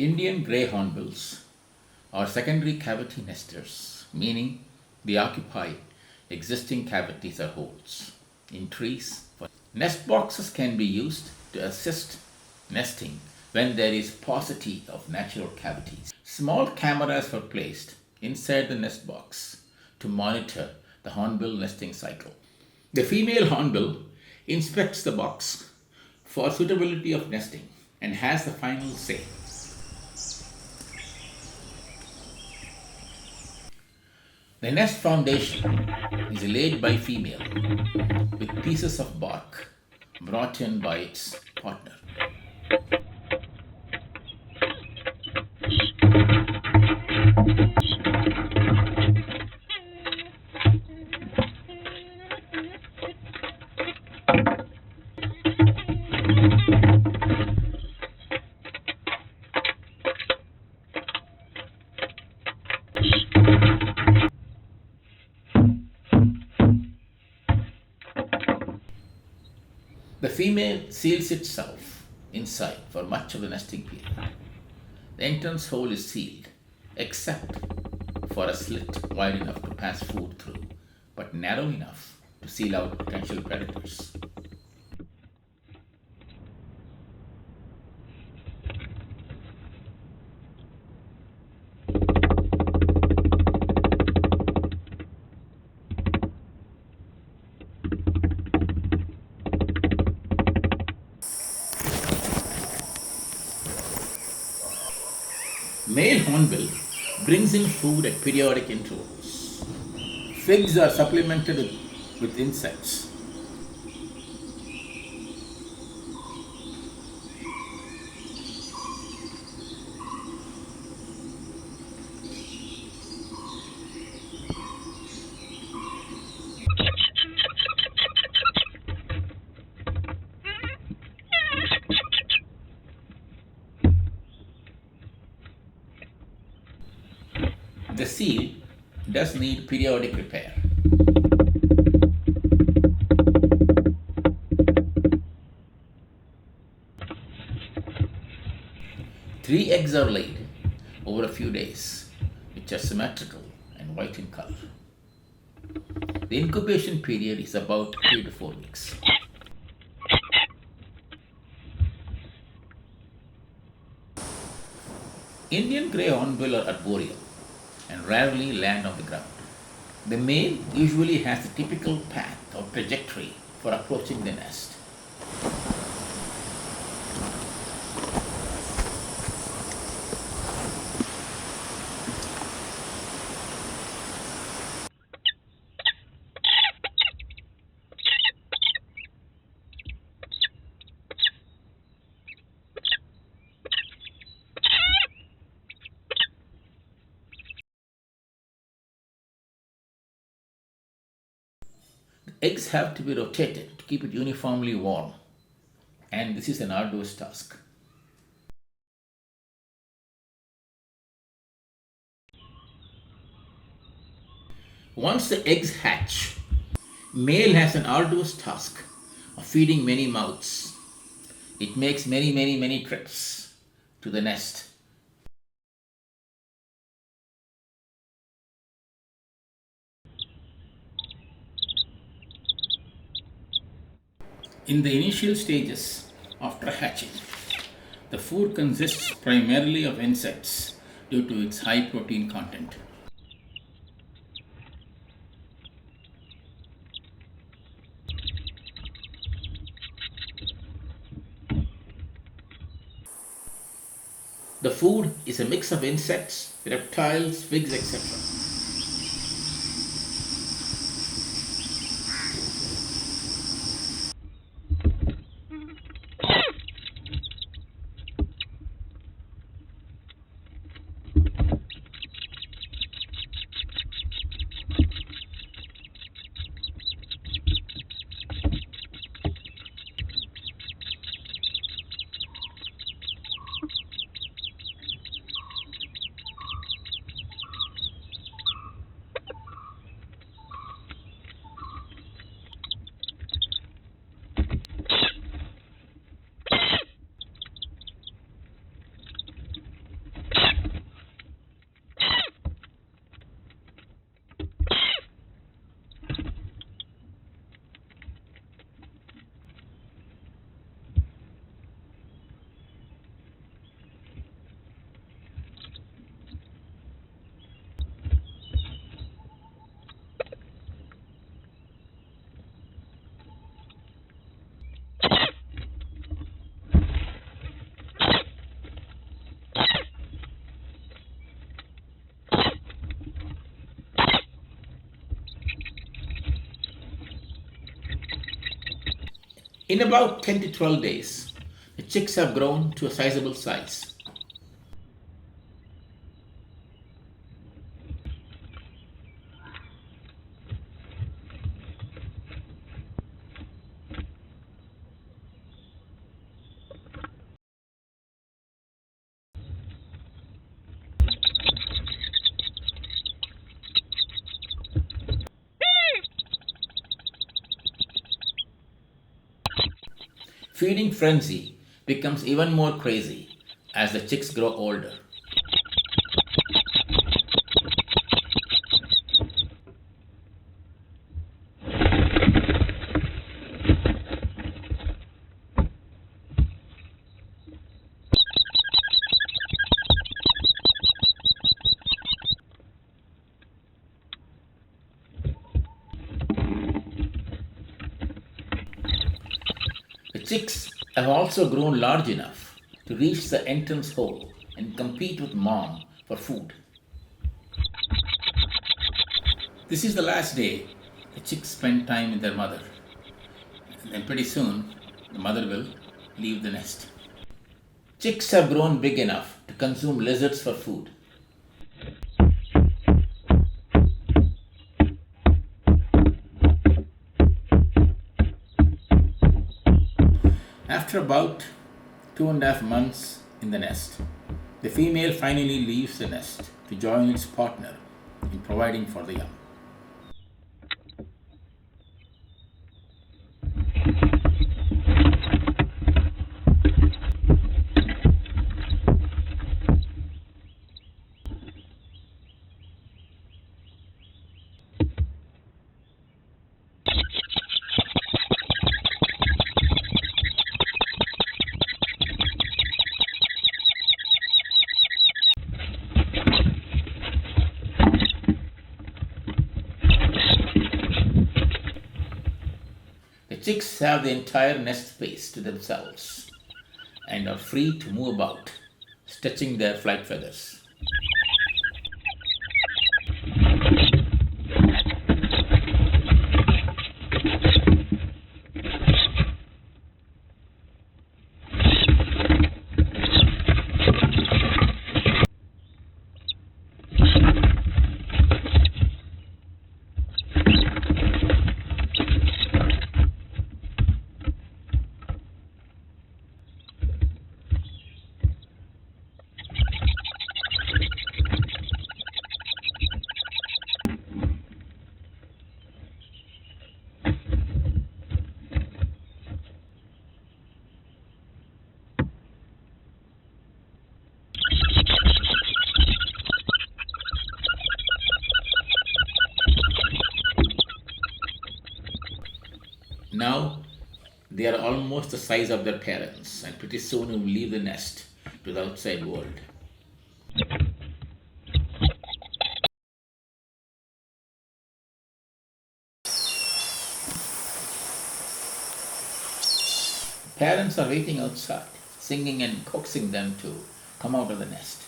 Indian grey hornbills are secondary cavity nesters, meaning they occupy existing cavities or holes in trees. Nest boxes can be used to assist nesting when there is paucity of natural cavities. Small cameras were placed inside the nest box to monitor the hornbill nesting cycle. The female hornbill inspects the box for suitability of nesting and has the final say. The nest foundation is laid by female with pieces of bark brought in by its partner. The female seals itself inside for much of the nesting period. The entrance hole is sealed except for a slit wide enough to pass food through, but narrow enough to seal out potential predators. Male hornbill brings in food at periodic intervals. Figs are supplemented with insects. The seal does need periodic repair. Three eggs are laid over a few days, which are symmetrical and white in color. The incubation period is about 3 to 4 weeks. Indian grey hornbill are arboreal and rarely land on the ground. The male usually has a typical path or trajectory for approaching the nest. Eggs have to be rotated to keep it uniformly warm, and this is an arduous task. Once the eggs hatch, male has an arduous task of feeding many mouths. It makes many trips to the nest. In the initial stages after hatching, the food consists primarily of insects due to its high protein content. The food is a mix of insects, reptiles, figs, etc. In about 10 to 12 days, the chicks have grown to a sizable size. Feeding frenzy becomes even more crazy as the chicks grow older. The chicks have also grown large enough to reach the entrance hole and compete with mom for food. This is the last day the chicks spend time with their mother. And then pretty soon, the mother will leave the nest. Chicks have grown big enough to consume lizards for food. After about 2.5 months in the nest, the female finally leaves the nest to join its partner in providing for the young. The chicks have the entire nest space to themselves and are free to move about, stretching their flight feathers. Now they are almost the size of their parents and pretty soon will leave the nest to the outside world. Parents are waiting outside, singing and coaxing them to come out of the nest.